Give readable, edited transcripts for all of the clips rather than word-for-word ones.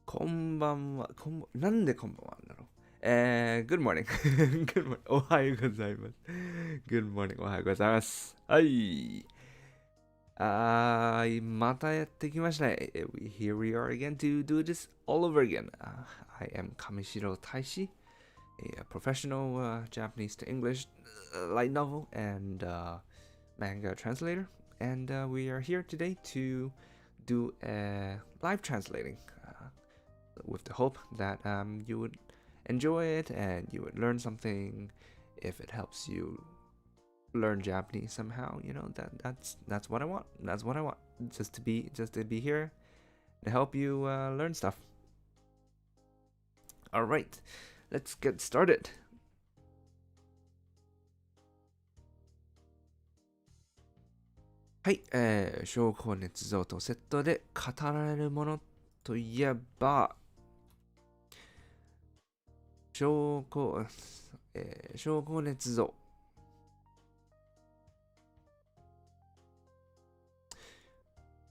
こんばんは。なんでこんばんはだろう。Good morning. Good morning. おはようございます。Good morning. おはようございます。はい。またやってきましたね。Here we are again to do this all over again. I am Kamishiro Taishi, a professional Japanese to English light novel and manga translator. And we are here today to do live translating with the hope that you would enjoy it and you would learn something. If it helps you learn Japanese somehow, you know, that's what I want. That's what I want. Just to be here to help you learn stuff. All right, let's get started. はい、証拠捏造とセットで語られるものといえば、証拠捏造。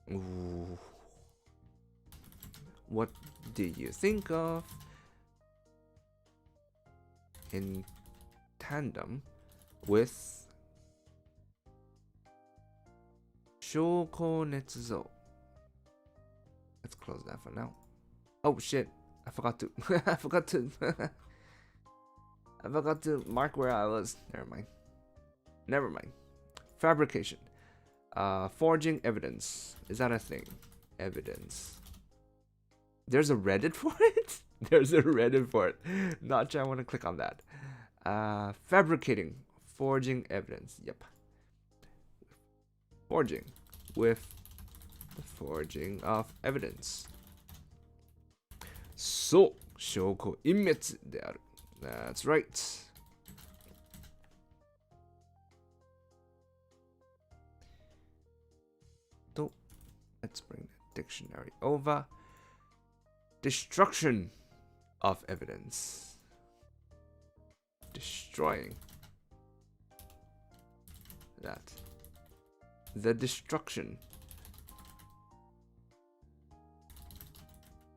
Ooh. What do you think of in tandem with 証拠捏造? Let's close that for now. Oh shit, I forgot to I forgot to mark where I was. Never mind. Fabrication. Forging evidence. Is that a thing? Evidence. There's a Reddit for it? There's a Reddit for it. Not sure I want to click on that. Fabricating. Forging evidence. Yep. Forging. With the forging of evidence. そう、証拠隠滅である。That's right. So, let's bring the dictionary over. Destruction of evidence. Destroying that. The destruction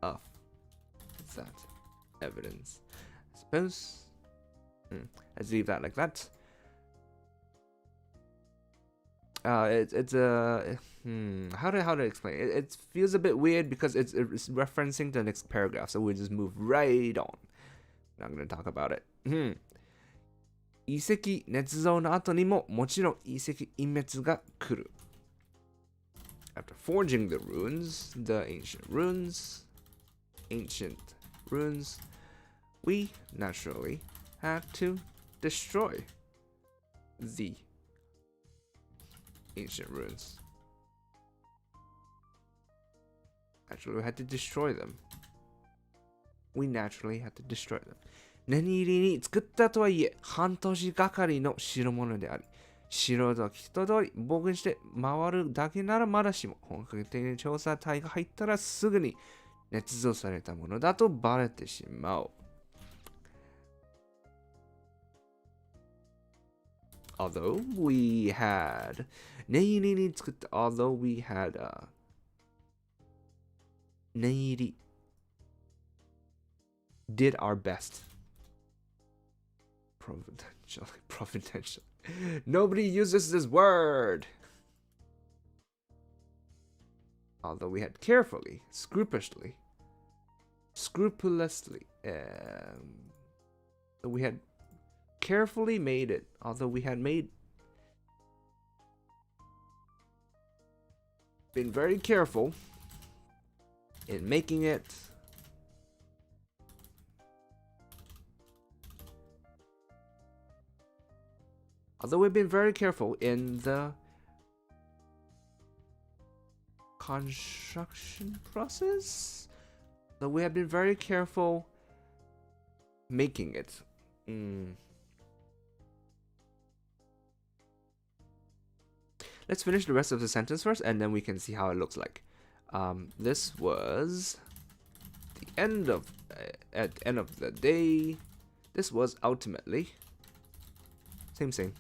of that evidence. I suppose. Let's leave that like that. It's a how to explain it? It feels a bit weird because it's referencing the next paragraph, so we'll just move right on. Not gonna talk about it. 遺跡捏造の後にももちろん遺跡隠滅が来る。After forging the runes, the ancient runes, we naturally had to destroy the ancient runes. Actually, we had to destroy them. We naturally had to destroy them. 念入りに作ったとはいえ、半年がかりの代物であり、素人は一通り防具して回るだけならまだしも、本格的に調査隊が入ったらすぐに捏造されたものだとバレてしまう。Although we had 念入りに作った Although we had 念入り did our best providentially. Nobody uses this word. Although we had carefully, scrupulously, we had carefully made it. Although we had been very careful in making it. Although we've been very careful in the construction process, though we have been very careful making it. Let's finish the rest of the sentence first, and then we can see how it looks like. This was the end of at the end of the day. This was ultimately same.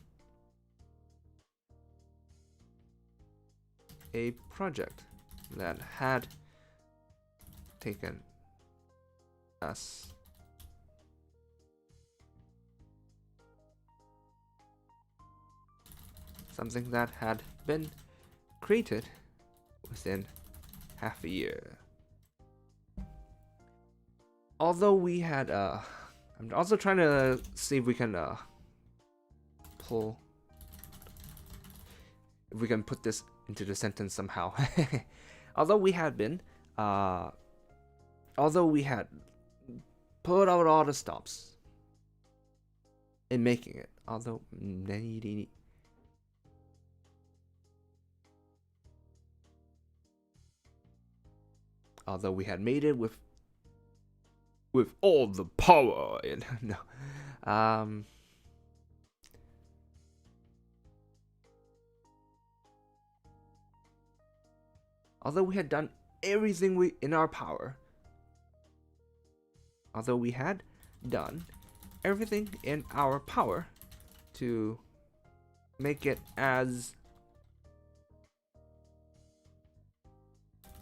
A project that had taken us. Something that had been created within half a year. Although we had I'm also trying to see if we can put this into the sentence somehow. Although we had put out all the stops in making it, although we had made it with all the power in no. Although we had done everything in our power. Although we had done everything in our power to make it as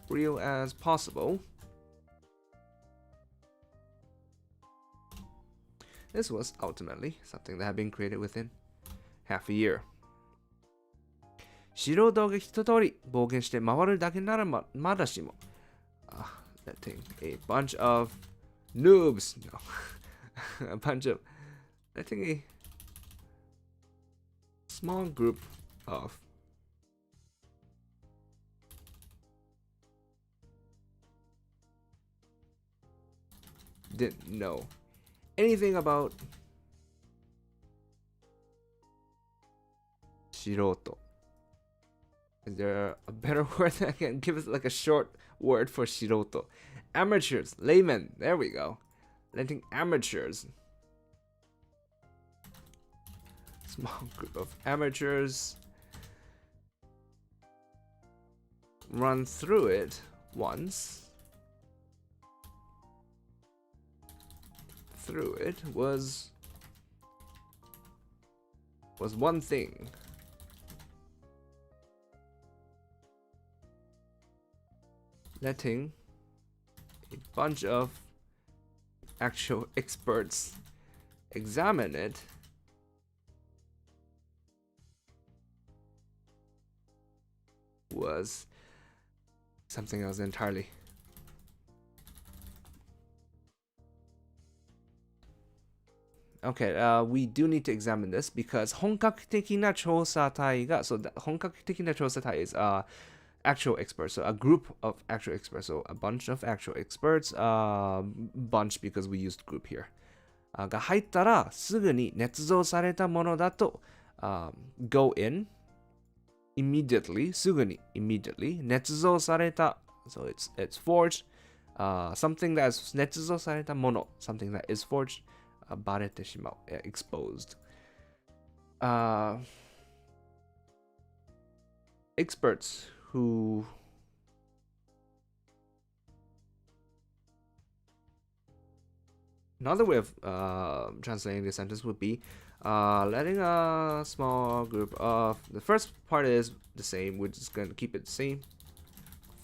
real as possible, this was ultimately something that had been created within half a year. 素人が一通り冒険して回るだけならまだしも、letting a bunch of noobs, no, letting a small group of didn't know anything about 素人. Is there a better word that I can give us, like a short word for shiroto? Amateurs, laymen, there we go. Letting amateurs, small group of amateurs, run through it once. Through it was one thing. Letting a bunch of actual experts examine it was something else entirely. Okay, we do need to examine this because 本格的な調査隊が so 本格的な調査隊 is actual experts, so a group of actual experts, so a bunch of actual experts, bunch because we used group here, が入ったらすぐに捏造されたものだと、go in immediately, すぐに immediately 捏造された so it's forged, something that's 捏造されたもの something that is forged, バレてしまう exposed, experts who another way of translating this sentence would be letting a small group of the first part is the same, we're just going to keep it the same.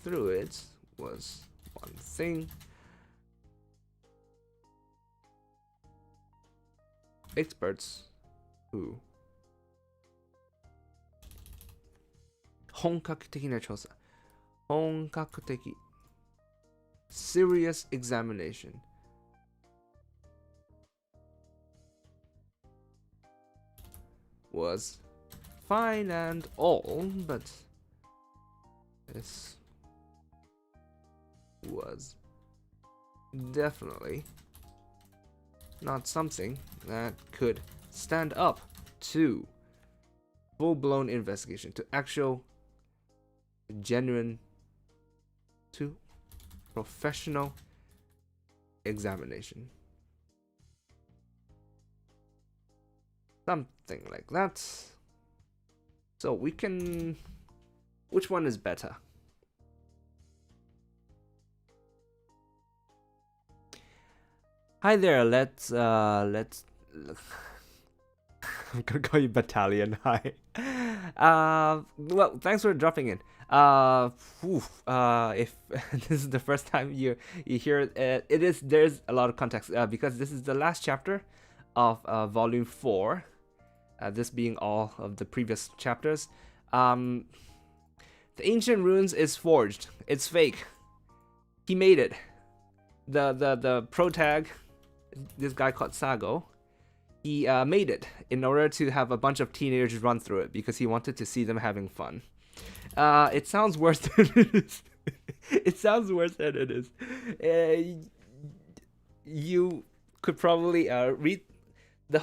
Through it was one thing. Experts who 本格的な調査 本格的 serious examination was fine and all, but this was definitely not something that could stand up to full-blown investigation, to actual genuine to professional examination. Something like that. So we can, which one is better? Hi there, let's I'm gonna call you Battalion. Hi. Well, thanks for dropping in. If this is the first time you hear it, there's a lot of context because this is the last chapter of volume 4. This being all of the previous chapters. The ancient runes is forged. It's fake. He made it. The protag, this guy called Sago, he made it in order to have a bunch of teenagers run through it because he wanted to see them having fun. It sounds worse than it is. It sounds worse than it is. You could probably read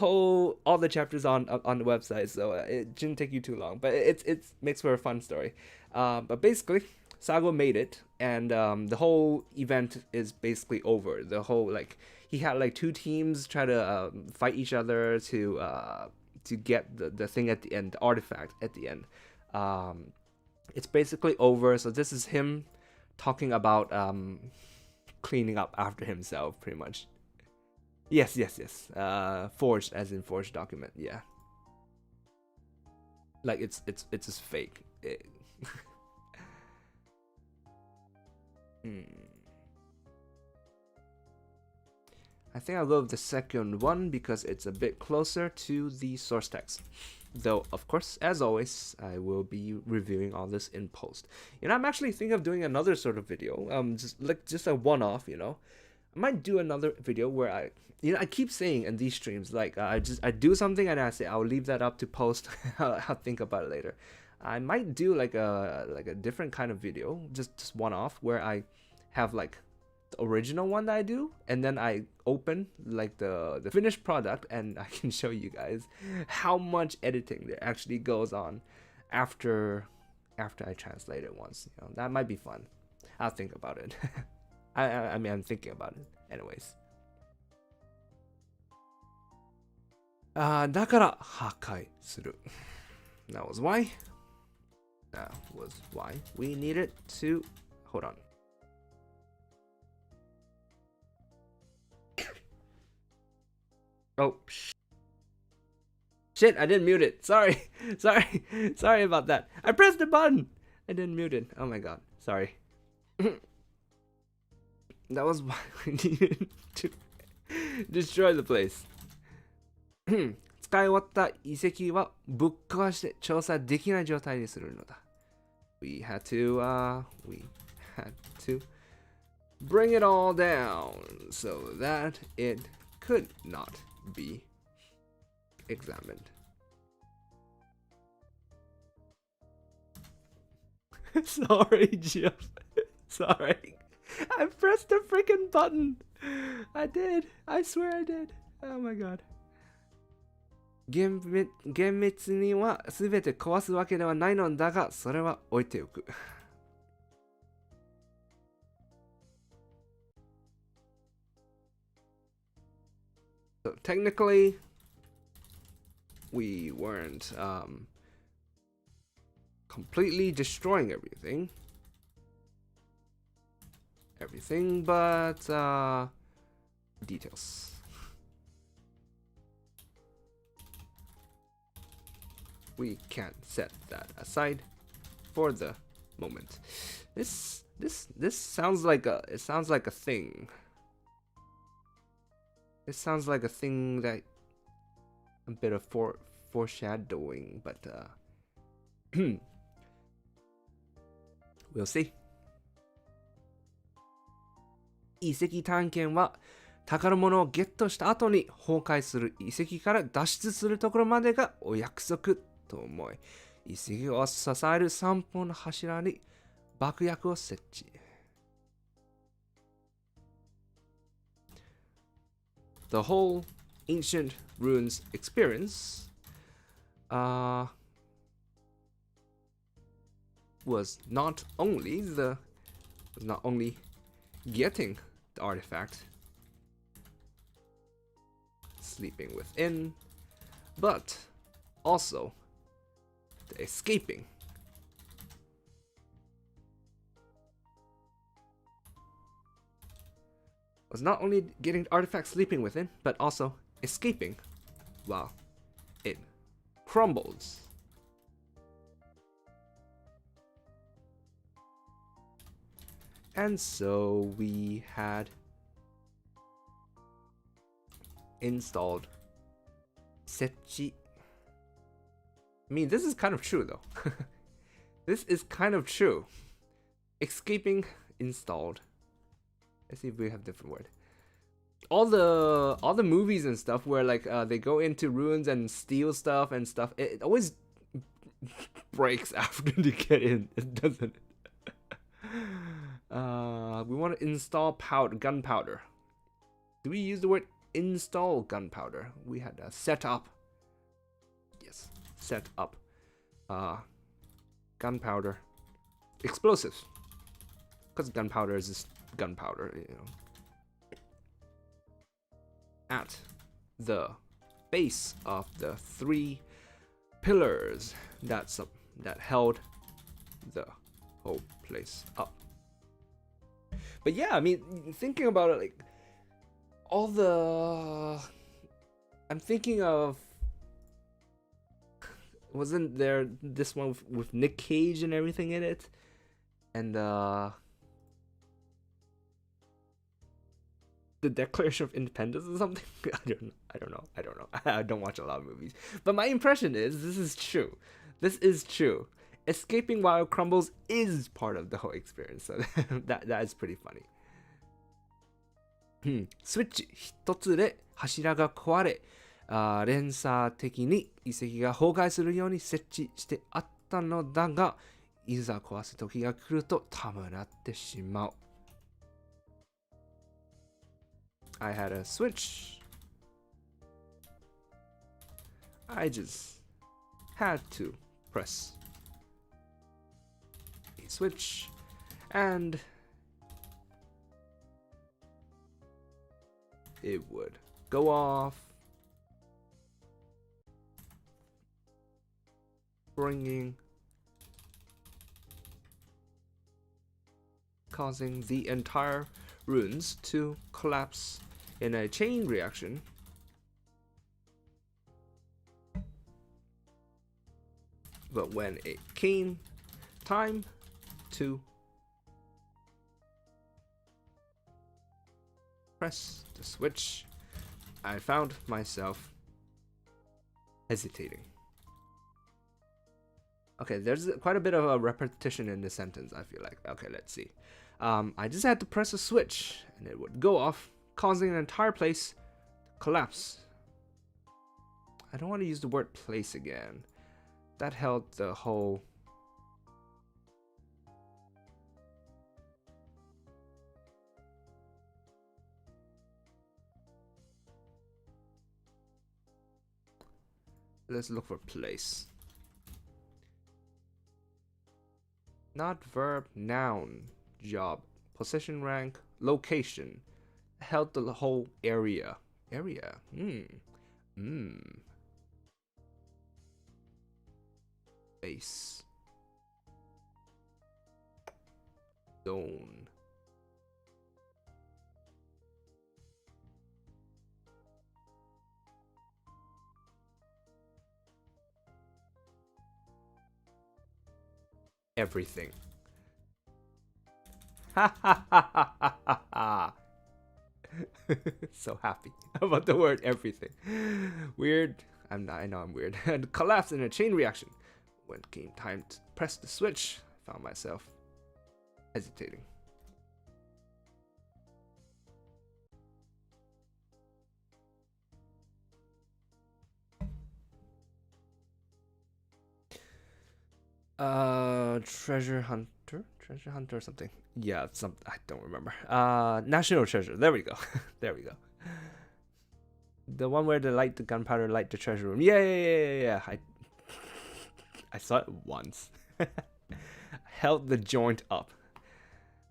all the chapters on the website, so it shouldn't take you too long. But it makes for a fun story. But basically, Sago made it, and the whole event is basically over. The whole he had 2 teams try to fight each other to get the thing at the end, the artifact at the end. It's basically over. So this is him talking about cleaning up after himself, pretty much. Yes. Forged, as in forged document. Yeah. It's just fake. I think I'll go with the second one because it's a bit closer to the source text. Though, of course, as always, I will be reviewing all this in post. I'm actually thinking of doing another sort of video, just a one-off. I might do another video where I keep saying in these streams, I do something and I say I'll leave that up to post. I'll think about it later. I might do a different kind of video, just one-off, where I have the original one that I do, and then I open the finished product, and I can show you guys how much editing there actually goes on after I translate it once. That might be fun. I'll think about it. I mean, I'm thinking about it anyways. だから破壊する. That was why. That was why we needed to hold on. Oh, shit, I didn't mute it. Sorry about that. I pressed the button. I didn't mute it. Oh my god. Sorry. That was why we needed to destroy the place. 使い終わった遺跡はぶっ壊して調査できない状態にするのだ. We had to bring it all down so that it could not be examined. Sorry, Jeff. Sorry. I pressed the freaking button. I did. I swear I did. Oh my god. 厳密には全て壊すわけではないのだが、それは置いておく。So technically, we weren't completely destroying everything, but details. We can't set that aside for the moment. This sounds like a thing. It sounds like a thing that a bit of foreshadowing, but we'll see. 遺跡探検は宝物をゲットした後に崩壊する遺跡から脱出するところまでがお約束と思い、遺跡を支える3本の柱に爆薬を設置。The whole ancient runes experience was not only getting the artifact, sleeping within, but also the escaping. Was not only getting the artifact sleeping within, but also escaping while it crumbles. And so we had installed Setchi. I mean, this is kind of true though. This is kind of true. Escaping installed. Let's see if we have a different word. All the movies and stuff where like they go into ruins and steal stuff and stuff, it always breaks after they get in, doesn't it? We want to install gunpowder. Do we use the word install gunpowder? We had a set up. Yes, set up. Gunpowder. Explosives. Because gunpowder is just gunpowder, you know. At the base of the 3 pillars that held the whole place up. But yeah, I mean, thinking about it, like I'm thinking of, wasn't there this one with Nick Cage and everything in it, and the Declaration of Independence or something? I don't know. I don't watch a lot of movies, but my impression is this is true. Escaping while it crumbles is part of the whole experience, so that is pretty funny. スイッチ一つで柱が壊れ、連鎖的に遺跡が崩壊するように設置してあったのだが、いざ壊す時が来るとためらってしまう。I had a switch. I just had to press a switch and it would go off, causing the entire ruins to collapse in a chain reaction. But when it came time to press the switch, I found myself hesitating. Okay, there's quite a bit of a repetition in this sentence, I feel like. Okay, let's see. I just had to press a switch and it would go off, causing an entire place to collapse. I don't want to use the word place again. That held the whole... Let's look for place. Not verb, noun, job, position, rank, location. Held the whole area. Base. Zone. Everything. So happy about the word everything. Weird. I know I'm weird. And collapsed in a chain reaction. When it came time to press the switch, I found myself hesitating. Treasure hunter or something. Yeah, I don't remember. National treasure. There we go. There we go. The one where they light the gunpowder, light the treasure room. Yeah. I saw it once. Held the joint up.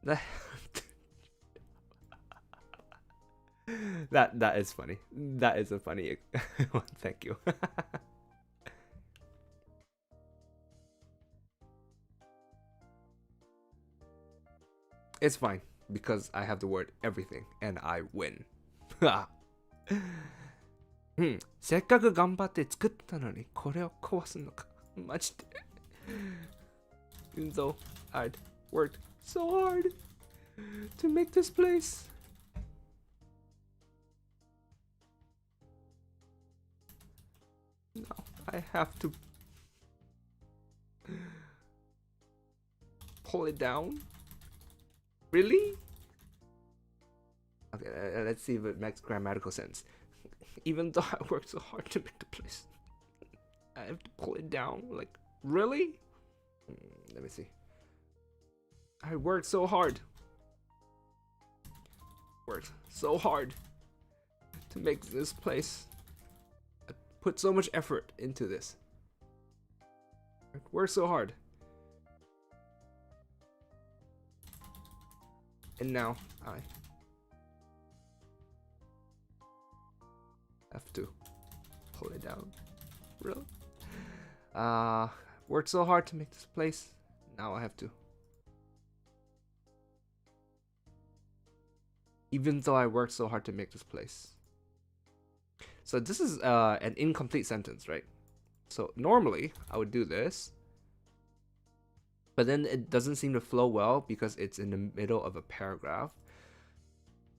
That is funny. That is a funny one. Thank you. It's fine because I have the word everything and I win. うん。せっかく頑張って作ったのに、これを壊すのか。マジで。Even though I'd worked so hard to make this place. Now I have to pull it down? Really? Okay, let's see if it makes grammatical sense. Even though I worked so hard to make the place, I have to pull it down? Like, really? Let me see. I worked so hard. Worked so hard to make this place. I put so much effort into this. I worked so hard. And now I have to pull it down. Really? Worked so hard to make this place. Now I have to. Even though I worked so hard to make this place. So this is an incomplete sentence, right? So normally I would do this, but then it doesn't seem to flow well because it's in the middle of a paragraph.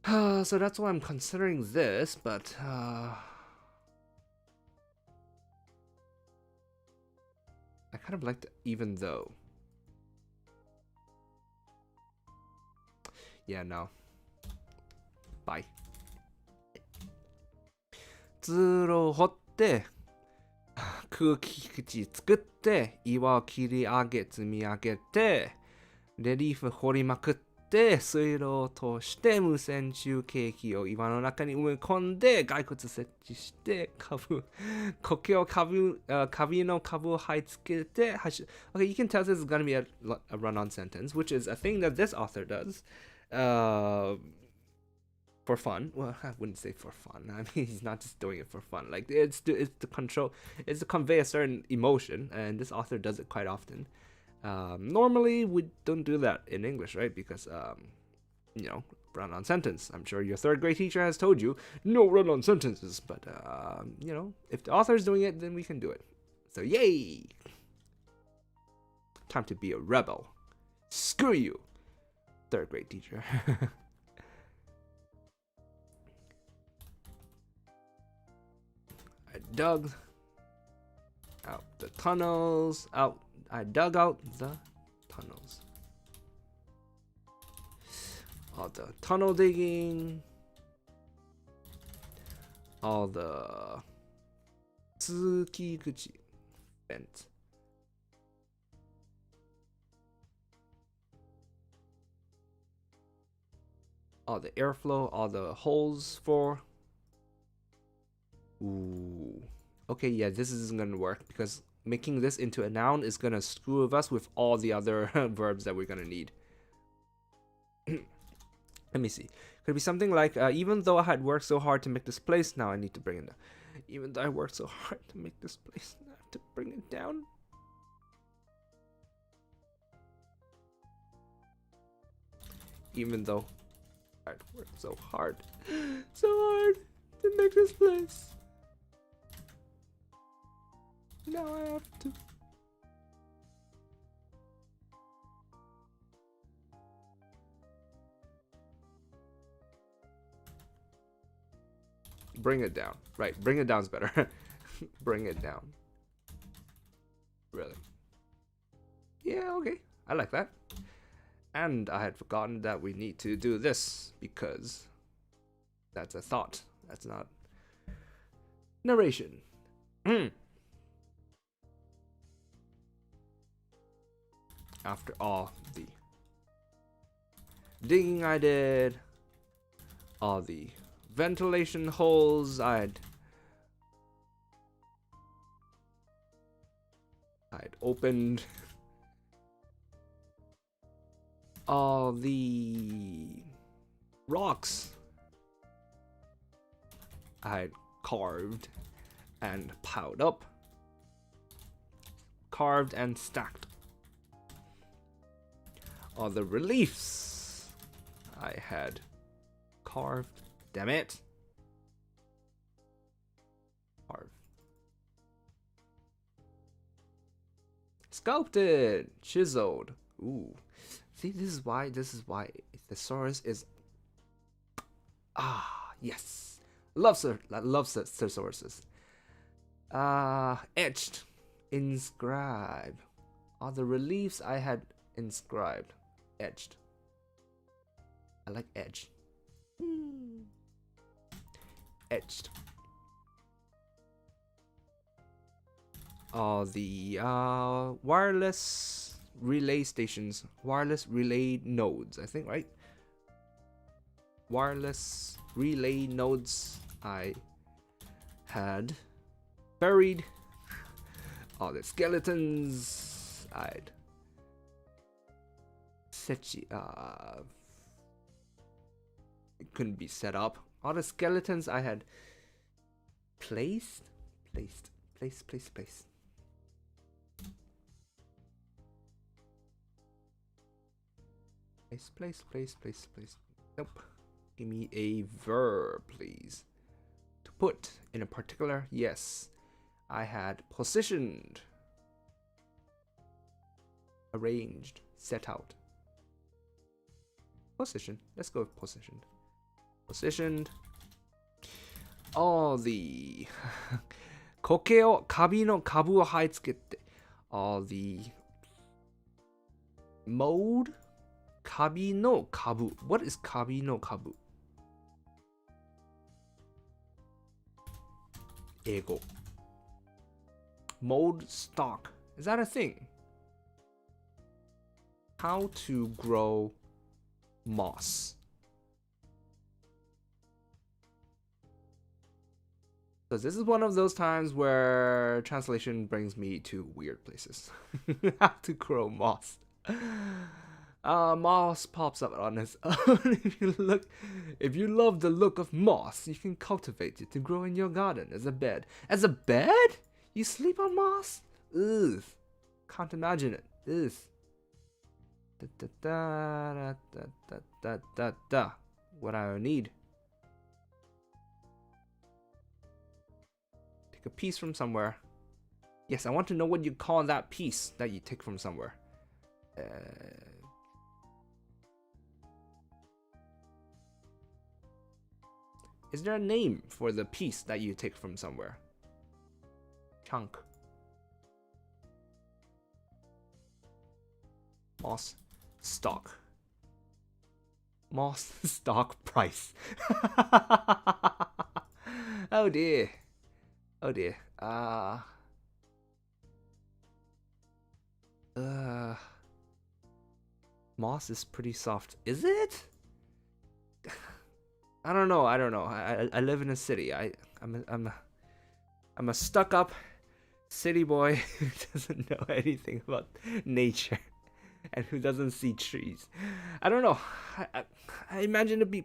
So that's why I'm considering this, but I kind of like the even though. Yeah, no. Bye. 通路を掘って空気口作って岩を切り上げ積み上げてレリーフ掘りまくって水路を通して無線中継機を岩の中に埋め込んで骸骨設置して苔をカビの株を這いつけて Okay, you can tell this is going to be a run-on sentence, which is a thing that this author does for fun. Well, I wouldn't say for fun. I mean, he's not just doing it for fun. Like it's to convey a certain emotion, and this author does it quite often. Normally we don't do that in English, right? Because run-on sentence. I'm sure your third grade teacher has told you no run-on sentences, but if the author is doing it, then we can do it. So yay! Time to be a rebel. Screw you, third grade teacher. I dug out the tunnels. I dug out the tunnels. All the tunnel digging. All the tsukiguchi vent. All the airflow, all the holes for. Ooh. Okay, yeah, this isn't gonna work because making this into a noun is gonna screw with us with all the other verbs that we're gonna need. Let me see. Could be something like, even though I had worked so hard to make this place, now I need to bring it down. Even though I worked so hard to make this place, now I have to bring it down. Even though I'd worked so hard to make this place. Now I have to. Bring it down. Right, bring it down is better. Bring it down. Really? Yeah, okay. I like that. And I had forgotten that we need to do this because that's a thought. That's not narration. After all the digging I did, all the ventilation holes I'd opened, all the rocks I'd carved and piled up, carved and stacked. All the reliefs I had carved. Damn it. Carve. Sculpted, chiseled. Ooh. See, this is why thesaurus is. Ah, yes. Love thesauruses. Etched, inscribed. All the reliefs I had inscribed, etched. I like edge. Etched. All the wireless relay stations, wireless relay nodes, I think, right? Wireless relay nodes I had buried. All the skeletons I'd set it couldn't be set up. All the skeletons I had placed. Place. Nope. Give me a verb, please. To put in a particular, yes. I had positioned, arranged, set out. Position. Let's go with positioned. Positioned. All the 苔をカビの株を生えつけて all the mold カビの株 what is カビの株英語 mold stock is that a thing how to grow moss So this is one of those times where translation brings me to weird places. How to grow moss. Moss pops up on its own. If you love the look of moss, you can cultivate it to grow in your garden as a bed. As a bed? You sleep on moss? Ugh. Can't imagine it. Ugh. What I need. Take a piece from somewhere. Yes, I want to know what you call that piece that you take from somewhere. Is there a name for the piece that you take from somewhere? Chunk. Moss stock. Moss stock price. Oh dear. Oh dear. Moss is pretty soft. Is it? I don't know. I live in a city. I'm a stuck-up city boy who doesn't know anything about nature and who doesn't see trees. I don't know. I imagine it'd be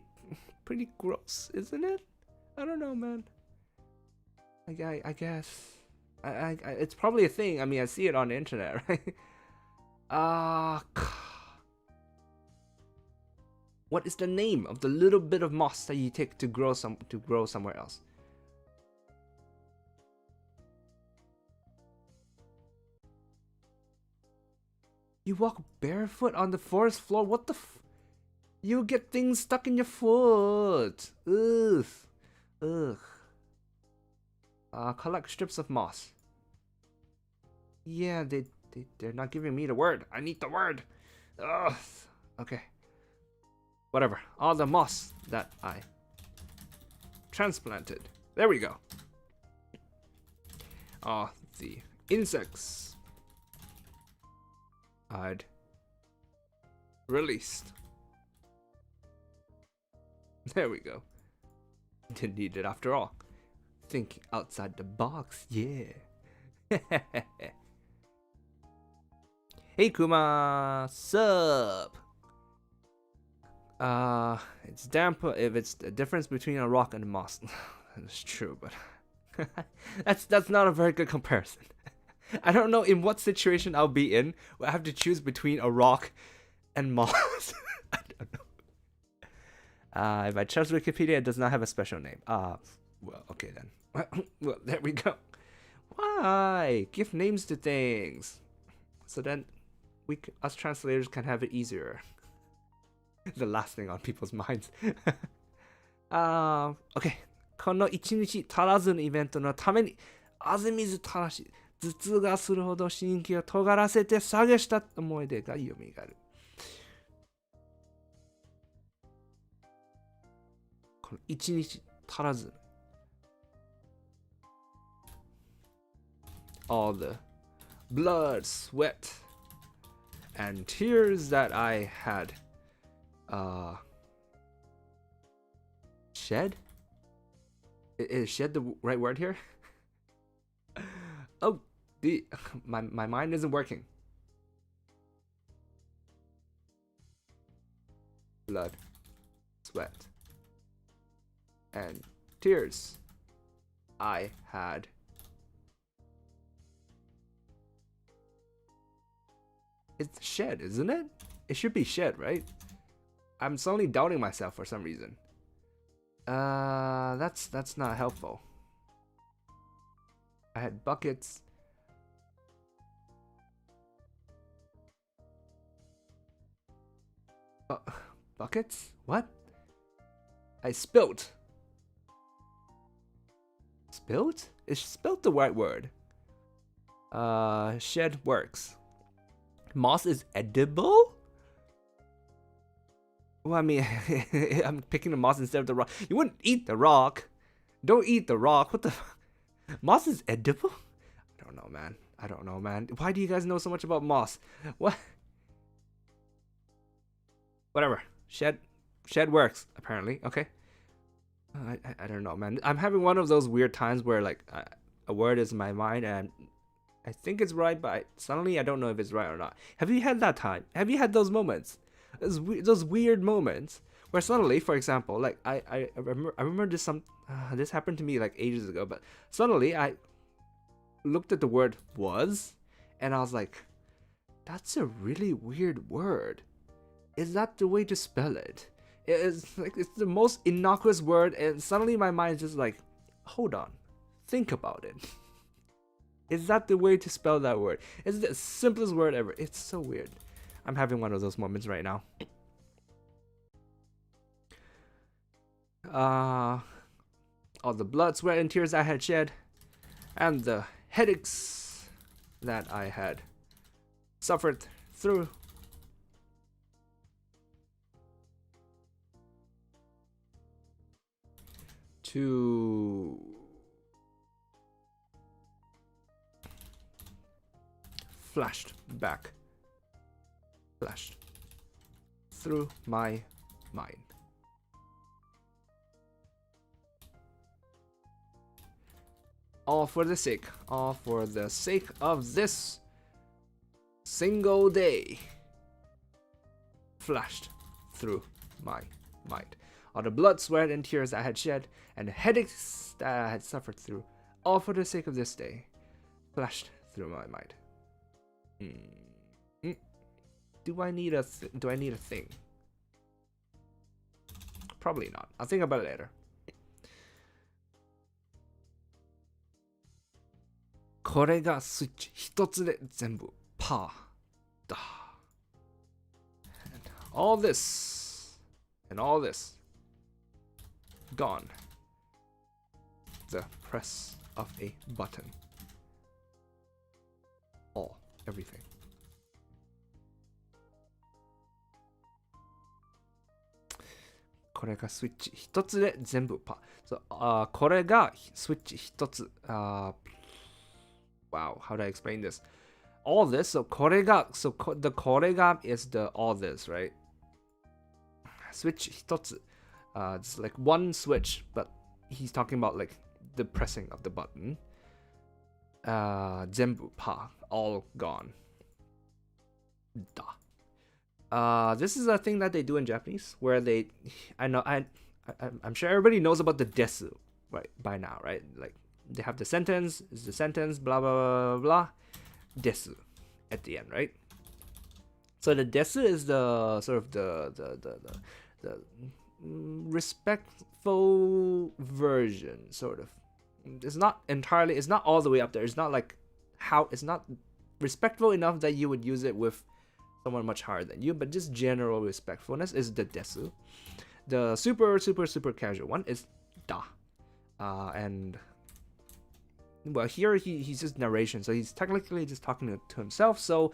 pretty gross, isn't it? I don't know, man. I guess. It's probably a thing. I mean, I see it on the internet, right? What is the name of the little bit of moss that you take to grow somewhere else? You walk barefoot on the forest floor? What the You get things stuck in your foot. Ugh. Ugh. Collect strips of moss. Yeah, they're not giving me the word. I need the word. Ugh. Okay. Whatever. All the moss that I transplanted. There we go. The insects I'd released. There we go. Didn't need it after all. Think outside the box, yeah. Hey Kuma, sup? It's damp if it's the difference between a rock and a moss. That's true, but that's not a very good comparison. I don't know in what situation I'll be in where I have to choose between a rock and moss. I don't know. If I trust Wikipedia, it does not have a special name. Well, okay then. Well, there we go. Why? Give names to things. So then us translators can have it easier. The last thing on people's minds. Okay. この一日足らずのイベントのために、あぜ水垂らし、頭痛がするほど神経を尖らせて下げした思い出が蘇る。この一日足らず。All the blood, sweat, and tears that I had shed? Is shed the right word here? Oh, my mind isn't working. Blood, sweat, and tears I had. It's shed, isn't it? It should be shed, right? I'm suddenly doubting myself for some reason. That's not helpful. I had buckets. Buckets? What? I spilt. Spilt? Is spilt the right word? Shed works. Moss is edible? Well, I mean, I'm picking the moss instead of the rock. You wouldn't eat the rock. Don't eat the rock. What the moss is edible? I don't know, man. I don't know, man. Why do you guys know so much about moss? What? Whatever. Shed works, apparently. Okay. I don't know, man. I'm having one of those weird times where, like, a word is in my mind and I think it's right, but suddenly I don't know if it's right or not. Have you had that time? Have you had those moments? Those weird moments where suddenly, for example, like I remember this happened to me like ages ago, but suddenly I looked at the word was and I was like, that's a really weird word. Is that the way to spell it? It's the most innocuous word, and suddenly my mind's just like, hold on, think about it. Is that the way to spell that word? It's the simplest word ever. It's so weird. I'm having one of those moments right now. All the blood, sweat, and tears I had shed, and the headaches that I had suffered through. To flashed through my mind. All for the sake of this single day. Flashed through my mind. All the blood, sweat, and tears I had shed, and the headaches that I had suffered through, all for the sake of this day, flashed through my mind. Do I need a thing? Probably not. I'll think about it later. これがスイッチ一つで全部パーだ。All this and all this gone. The press of a button. All, everything. これがスイッチ一つで全部パー。So, これがスイッチ一つ。Wow, how do I explain this? All this, so これが the これが is the all this, right? Switch 一つ. It's like one switch, but he's talking about like the pressing of the button. 全部パー, all gone. Da. This is a thing that they do in Japanese, where I'm sure everybody knows about the desu, right? By now, right? Like they have the sentence, is the sentence, blah blah blah blah blah, desu at the end, right? So the desu is the sort of the respectful version, sort of. It's not entirely, it's not all the way up there. It's not like how, it's not respectful enough that you would use it with someone much higher than you, but just general respectfulness is the desu. The super casual one is da. And well, here he's just narration, so he's technically just talking to himself, so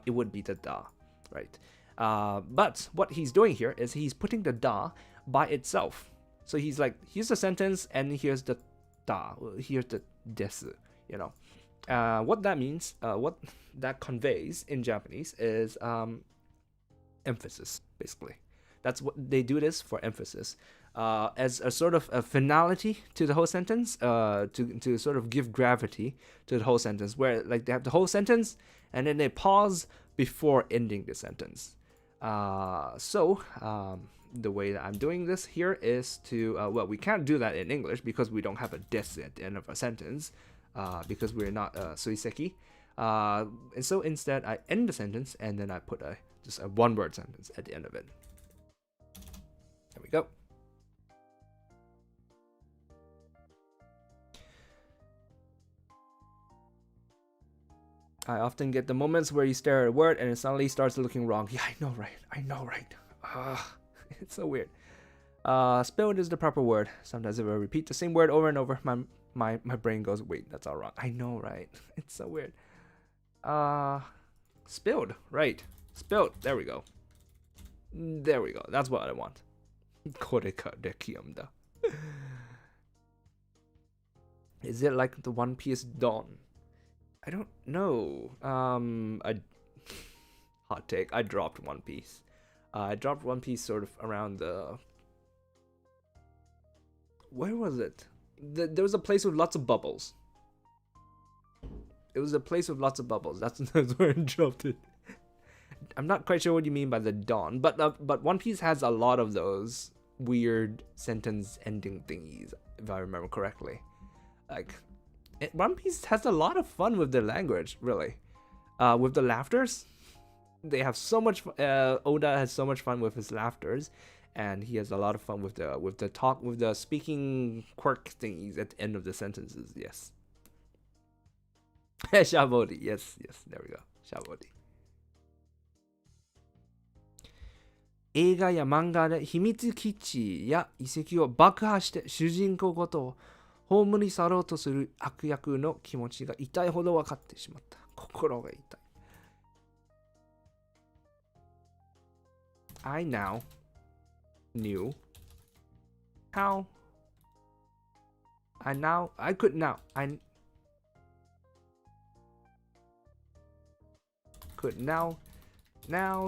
it would be the da, right? But what he's doing here is he's putting the da by itself. So he's like, here's the sentence, and here's the da, here's the desu, you know. What that means, what that conveys in Japanese is emphasis, basically. That's what they do this for, emphasis. As a sort of a finality to the whole sentence, to sort of give gravity to the whole sentence, where like they have the whole sentence and then they pause before ending the sentence. The way that I'm doing this here is to, well, we can't do that in English because we don't have a desu at the end of a sentence, because we're not suiseki. And so instead I end the sentence and then I put just a one-word sentence at the end of it. There we go. I often get the moments where you stare at a word and it suddenly starts looking wrong. Yeah, I know, right? It's so weird. Spilled is the proper word. Sometimes if I repeat the same word over and over, my brain goes, wait, that's all wrong. I know, right? It's so weird. Spilled, right. Spilled, there we go. There we go, that's what I want. これができるんだ. Is it like the One Piece Dawn? I don't know. Hot take. I dropped One Piece. I dropped One Piece sort of around the... Where was it? There was a place with lots of bubbles. It was a place with lots of bubbles. That's where I dropped it. I'm not quite sure what you mean by the dawn, but One Piece has a lot of those weird sentence ending thingies, if I remember correctly. Like, One Piece has a lot of fun with their language, really. With the laughters, they have so much. Oda has so much fun with his laughters, and he has a lot of fun with the speaking quirk thingies at the end of the sentences. Yes. Shabodi. Yes. There we go. Shabodi. 映画や漫画で秘密基地や遺跡を爆破して主人公ごとを葬り去ろうとする悪役の気持ちが痛いほど分かってしまった。心が痛い。I now knew how I could now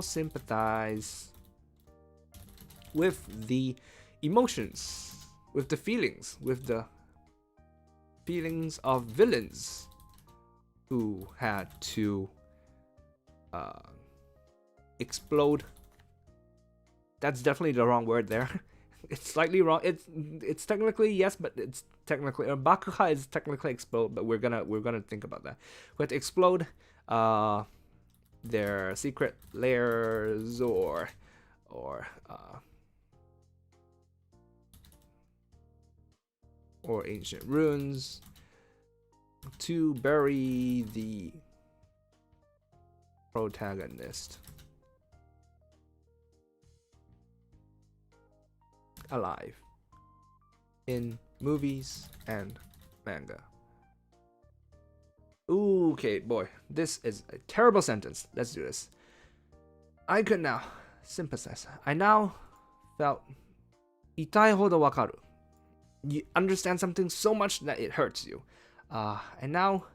sympathize with the emotions, with the feelings, of villains who had to explode. That's definitely the wrong word there. It's slightly wrong. It's technically yes, but it's technically bakuha is technically explode, but we're gonna think about that. We have to explode their secret lairs or ancient ruins to bury the protagonist alive in movies and manga. Okay, boy, this is a terrible sentence. Let's do this. I could now sympathize. I now felt 痛いほどわかる. You understand something so much that it hurts you. I now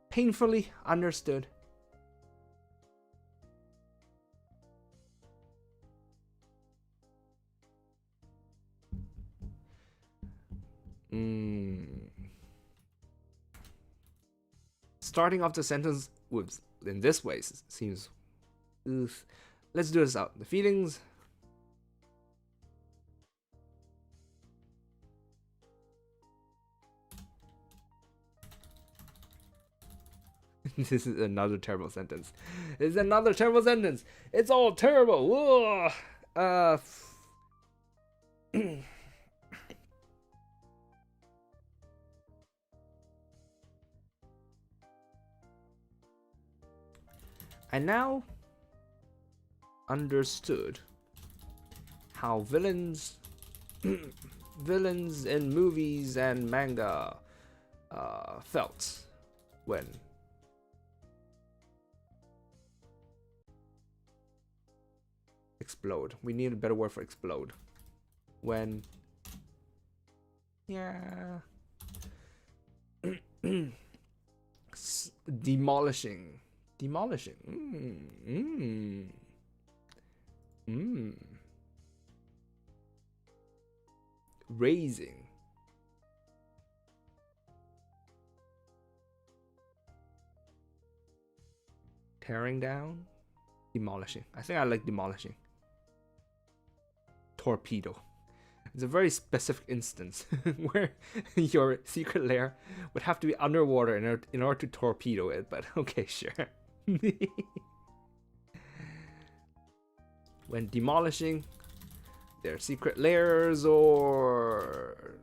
painfully understood starting off the sentence with in this way seems let's do this out. The feelings this is another terrible sentence. It's another terrible sentence. It's all terrible. I now understood how villains in movies and manga felt when explode. We need a better word for explode. When demolishing. Raising. Tearing down. Demolishing. I think I like demolishing. Torpedo. It's a very specific instance where your secret lair would have to be underwater in order to torpedo it, but okay, sure. When demolishing their secret lairs or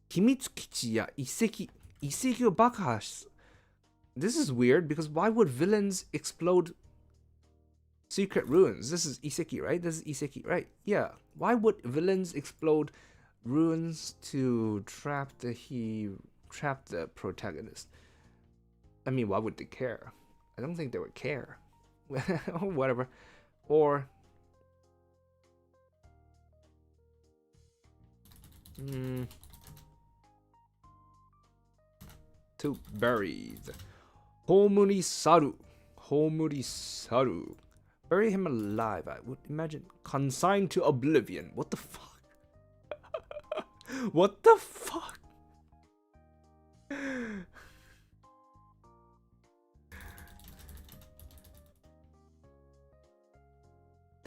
Himitsukichi ya Iseki o bakahashisu. This is weird because why would villains explode secret ruins? This is Iseki, right? This is Iseki, right? Yeah. Why would villains explode ruins to trap the protagonist? I mean, why would they care? I don't think they would care. Or whatever. Or to bury the Homuri Saru. Bury him alive, I would imagine. Consigned to oblivion. What the fuck? What the fuck?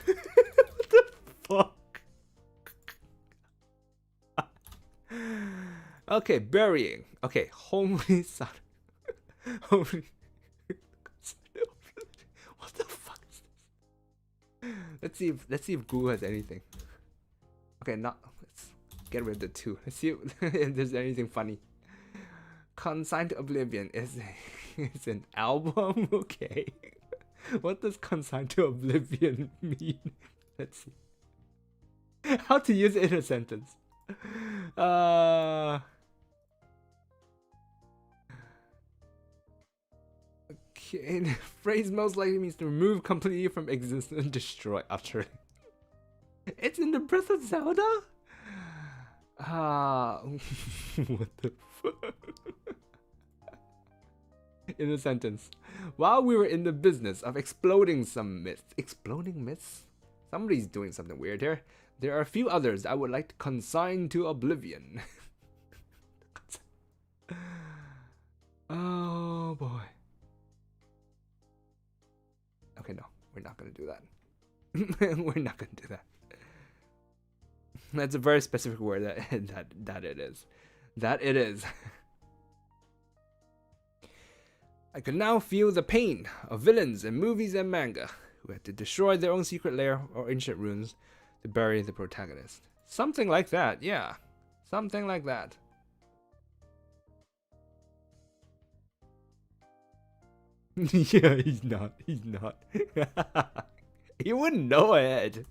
What the fuck? Okay, burying. Okay, Homuri Saru. Homuri. What the fuck is this? Let's see if Google has anything. Okay, let's get rid of the two. Let's see if there's anything funny. Consigned to Oblivion is an album? Okay. What does Consigned to Oblivion mean? Let's see. How to use it in a sentence. Okay, the phrase most likely means to remove completely from existence and destroy utterly. It's in the Breath of Zelda? What the fuck? In a sentence. While we were in the business of exploding some myths. Exploding myths? Somebody's doing something weird here. There are a few others I would like to consign to oblivion. Oh boy. Okay, no, we're not gonna do that. We're not gonna do that. That's a very specific word that it is. That it is. I can now feel the pain of villains in movies and manga who had to destroy their own secret lair or ancient ruins to bury the protagonist. Something like that, yeah. Something like that. Yeah, he's not. He wouldn't know it.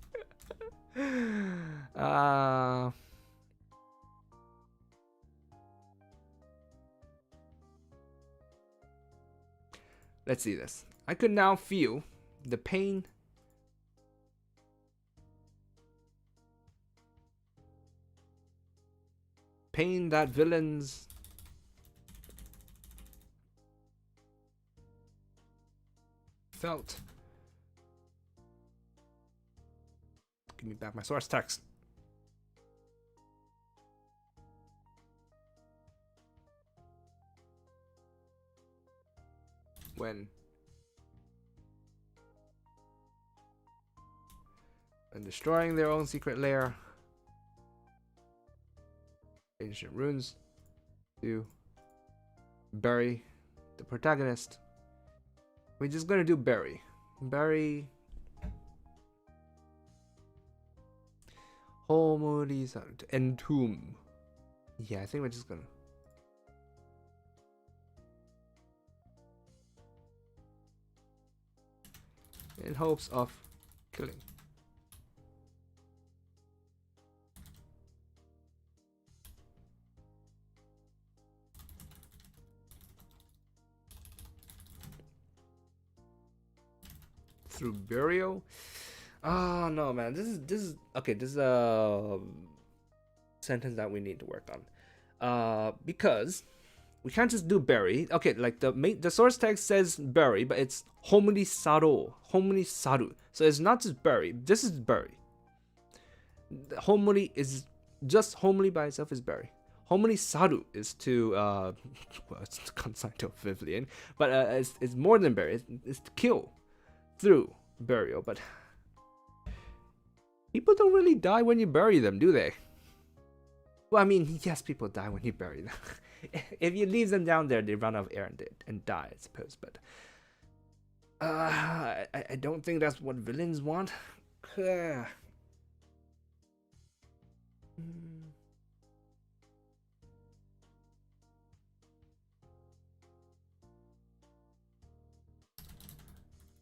Let's see this. I could now feel the pain that villains felt. Give me back my source text. When destroying their own secret lair, ancient ruins, to bury the protagonist. We're just gonna do bury. Bury. Homuri Saru. Entomb. Yeah, I think we're just gonna in hopes of killing. Through burial? Oh no, man. This is okay. This is a sentence that we need to work on. Because we can't just do bury. Okay, like the source text says bury, but it's homely saru. So it's not just bury. This is bury. Homely is just homely by itself is bury. Homely saru is to well, it's consigned to oblivion, but it's more than bury. It's to kill through burial. But people don't really die when you bury them, do they? Well, I mean, yes, people die when you bury them. If you leave them down there, they run out of air and die, I suppose. But I don't think that's what villains want. In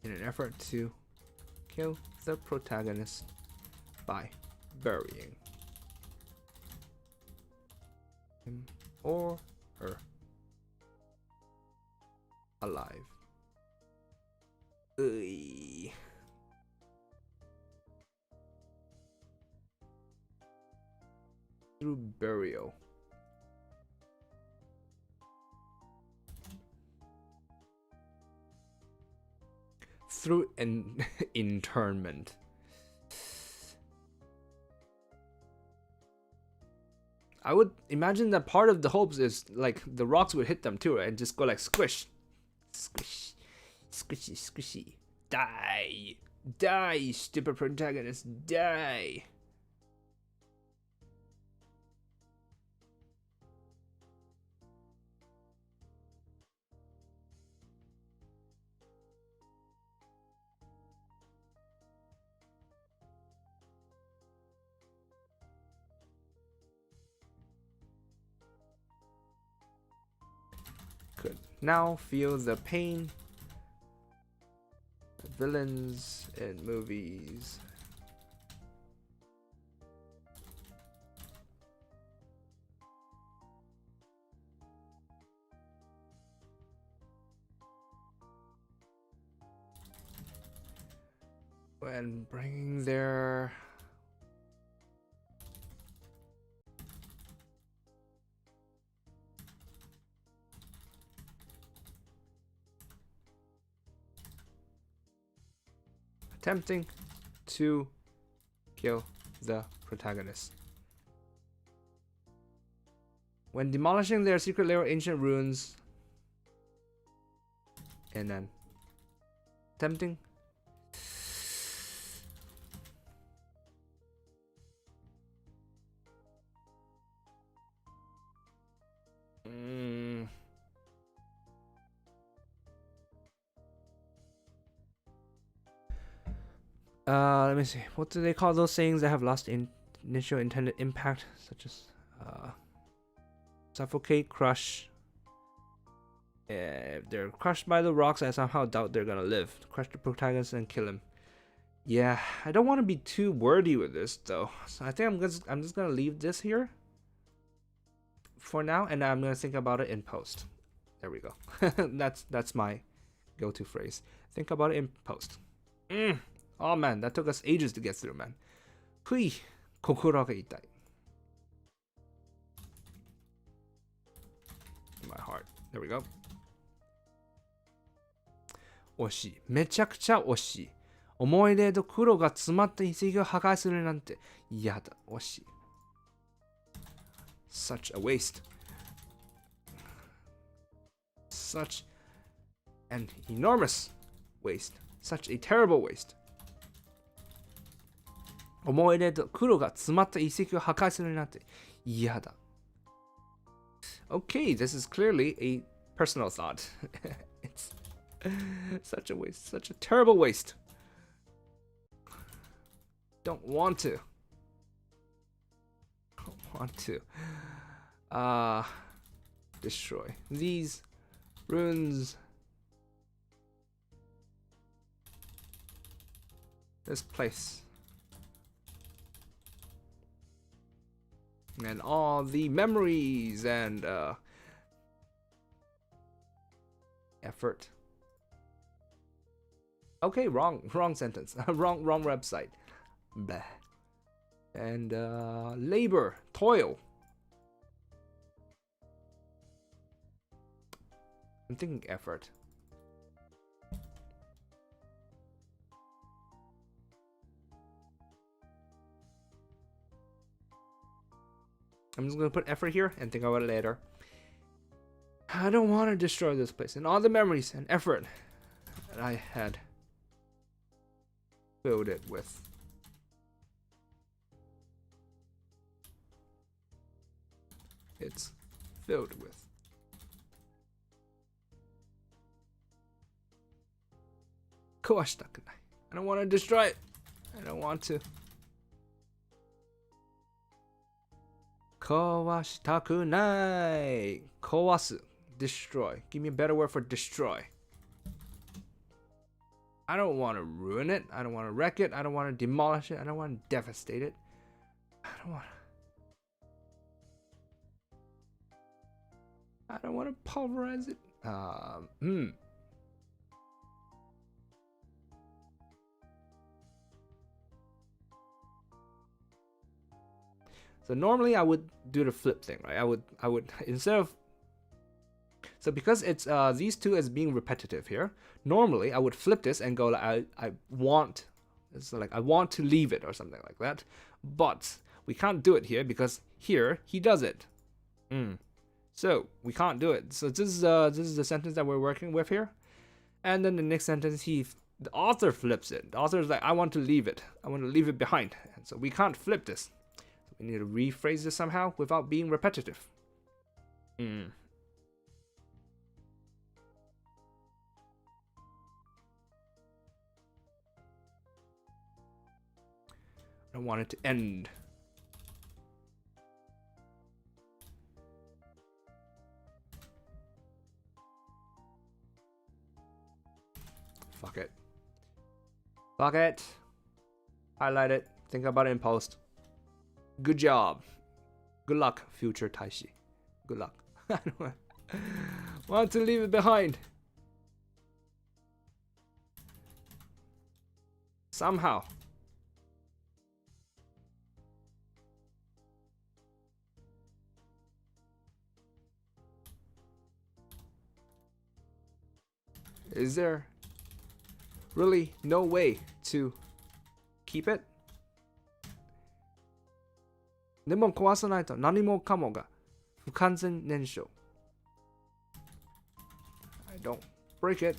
an effort to kill the protagonist by burying him or her alive. Ugh. Through burial. Through an internment. I would imagine that part of the hopes is like the rocks would hit them too, right? And just go like squish, squish, squishy, squishy. Die, die, stupid protagonist, die. Could now feel the pain. The villains in movies. When bringing their attempting to kill the protagonist. When demolishing their secret lair of ancient ruins and then attempting let me see. What do they call those things that have lost initial intended impact, such as suffocate, crush? If they're crushed by the rocks, I somehow doubt they're gonna live. Crush the protagonist and kill him. Yeah, I don't want to be too wordy with this though, so I think I'm just gonna leave this here for now, and I'm gonna think about it in post. There we go. that's my go-to phrase. Think about it in post. Oh man, that took us ages to get through, man. Hui, kokoro ga itai. My heart. There we go. 惜しい。めちゃくちゃ惜しい。思い出と黒が詰まった遺跡を破壊するなんて嫌だ。惜しい。Such a waste. Such an enormous waste. Such a terrible waste. 思い出と黒が詰まった遺跡を破壊するなんて嫌だ。Okay, this is clearly a personal thought. It's such a waste, such a terrible waste. Don't want to. Don't want to. Destroy these runes. this place. And all the memories and effort. Okay, wrong sentence. wrong website. Blah. And labor, toil. I'm thinking effort. I'm just gonna put effort here and think about it later. I don't want to destroy this place and all the memories and effort that I had filled it with. It's filled with. I don't want to destroy it. I don't want to. 壊したくない。壊す。Destroy. Give me a better word for destroy. I don't want to ruin it. I don't want to wreck it. I don't want to demolish it. I don't want to devastate it. I don't want to pulverize it. So normally I would do the flip thing, right? I would instead of, so because it's these two as being repetitive here, normally I would flip this and go like I want, it's like I want to leave it or something like that. But we can't do it here because here he does it. So we can't do it. So this is the sentence that we're working with here. And then the next sentence the author flips it. The author is like, I want to leave it. I want to leave it behind. And so we can't flip this. We need to rephrase this somehow without being repetitive. I don't want it to end. Fuck it. Fuck it. Highlight it. Think about it in post. Good job. Good luck, future Taishi. Good luck. I don't want to leave it behind. Somehow. Is there really no way to keep it? でも壊さないと何もかもが不完全燃焼。I don't break it.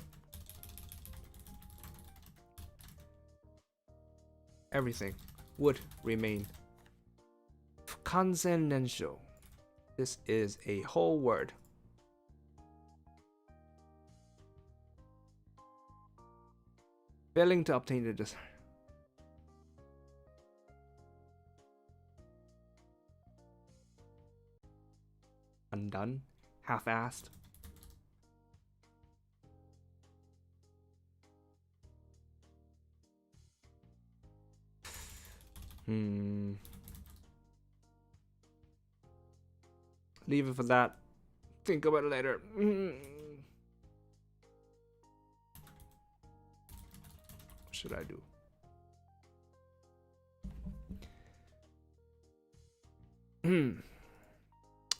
Everything would remain. 不完全燃焼. This is a whole word. Failing to obtain the desired. Undone, half-assed. Leave it for that. Think about it later. What should I do?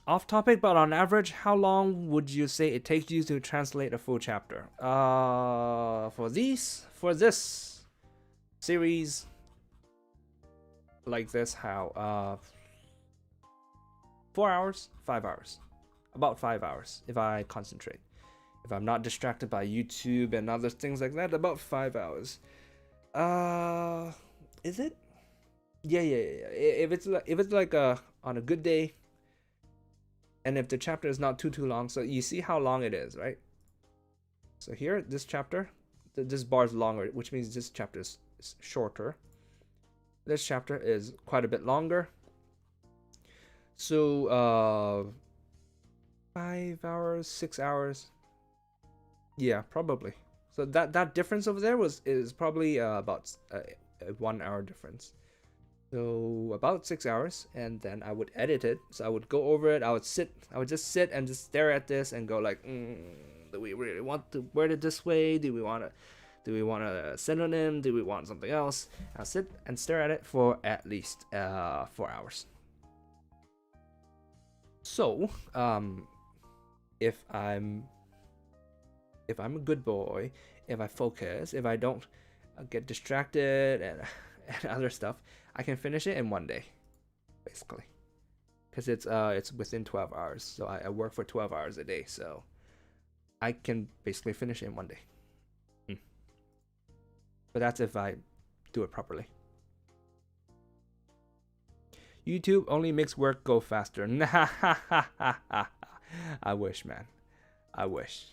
Off topic, but on average, how long would you say it takes you to translate a full chapter? For this series like this, how 4 hours, 5 hours, about 5 hours if I concentrate. If I'm not distracted by YouTube and other things like that, about 5 hours. Is it? Yeah. If it's like on a good day. And if the chapter is not too long, so you see how long it is, right? So here, this chapter, this bar is longer, which means this chapter is shorter. This chapter is quite a bit longer. So 5 hours, 6 hours. Yeah, probably. So that difference over there is probably about a 1 hour difference. So about 6 hours, and then I would edit it. So I would go over it. I would just sit and just stare at this and go like, do we really want to word it this way? Do we want a synonym? Do we want something else? I'll sit and stare at it for at least 4 hours. So if I'm a good boy, if I focus, if I don't get distracted and other stuff, I can finish it in 1 day, basically, because it's within 12 hours. So I work for 12 hours a day, so I can basically finish it in 1 day. But that's if I do it properly. YouTube only makes work go faster. I wish, man. I wish.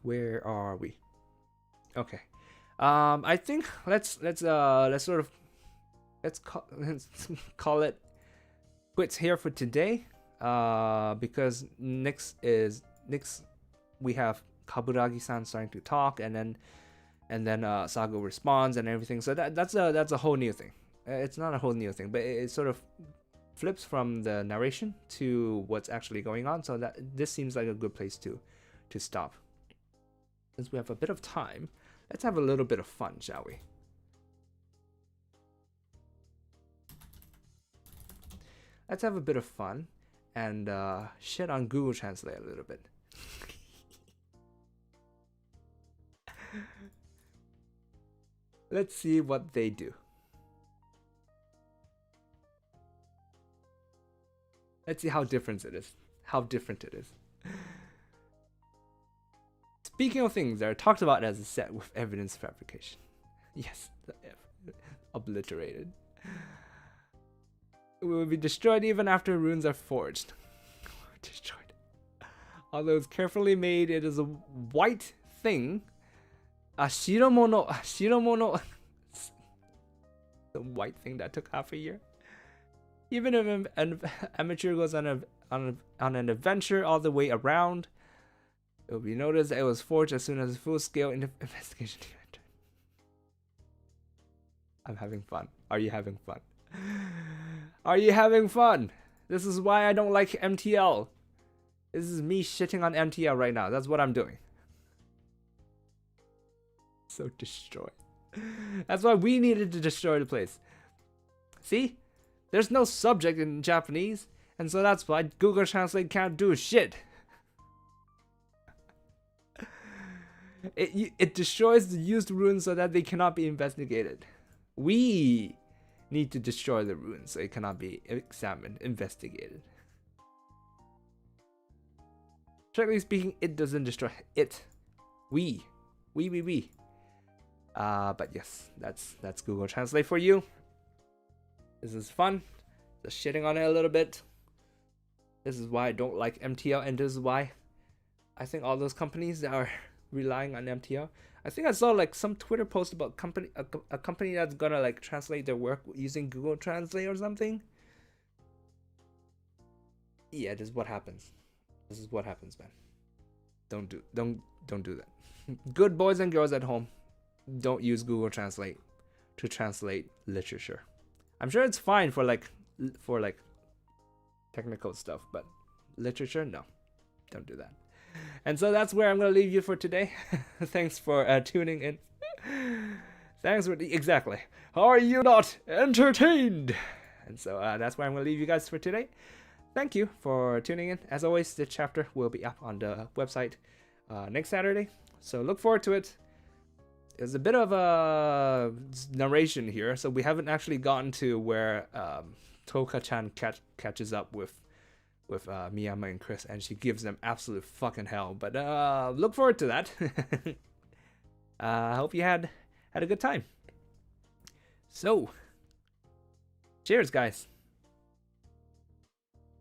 Where are we? Okay. I think let's call it quits here for today. Because next we have Kaburagi-san starting to talk, and then Sago responds and everything. So that's a whole new thing. It's not a whole new thing, but it sort of flips from the narration to what's actually going on. So that this seems like a good place to stop. Since we have a bit of time, let's have a little bit of fun, shall we? Let's have a bit of fun and shit on Google Translate a little bit. Let's see what they do. Let's see how different it is. Speaking of things that are talked about as a set with evidence fabrication. Yes, obliterated. It will be destroyed even after runes are forged. Destroyed. Although it's carefully made, it is a white thing. A shiromono. The white thing that took half a year. Even if an amateur goes on an adventure all the way around, it will be noticed that it was forged as soon as full-scale investigation. I'm having fun. Are you having fun? Are you having fun? This is why I don't like MTL. This is me shitting on MTL right now. That's what I'm doing. So destroy. That's why we needed to destroy the place. See? There's no subject in Japanese, and so that's why Google Translate can't do shit. It destroys the used runes so that they cannot be investigated. We need to destroy the runes so it cannot be examined, investigated. Strictly speaking, it doesn't destroy it. We. But yes, that's Google Translate for you. This is fun. Just shitting on it a little bit. This is why I don't like MTL, and this is why I think all those companies that are relying on MTL. I think I saw like some Twitter post about a company that's gonna like translate their work using Google Translate or something. Yeah, this is what happens. This is what happens, man. Don't do that. Good boys and girls at home, don't use Google Translate to translate literature. I'm sure it's fine for like technical stuff, but literature, no, don't do that. And so that's where I'm gonna leave you for today. Thanks for tuning in. Thanks for exactly. Are you not entertained? And so that's where I'm gonna leave you guys for today. Thank you for tuning in. As always, this chapter will be up on the website next Saturday, so look forward to it. There's a bit of a narration here, so we haven't actually gotten to where Toka-chan catches up with Miyama and Chris, and she gives them absolute fucking hell. But look forward to that. I hope you had a good time. So, cheers, guys.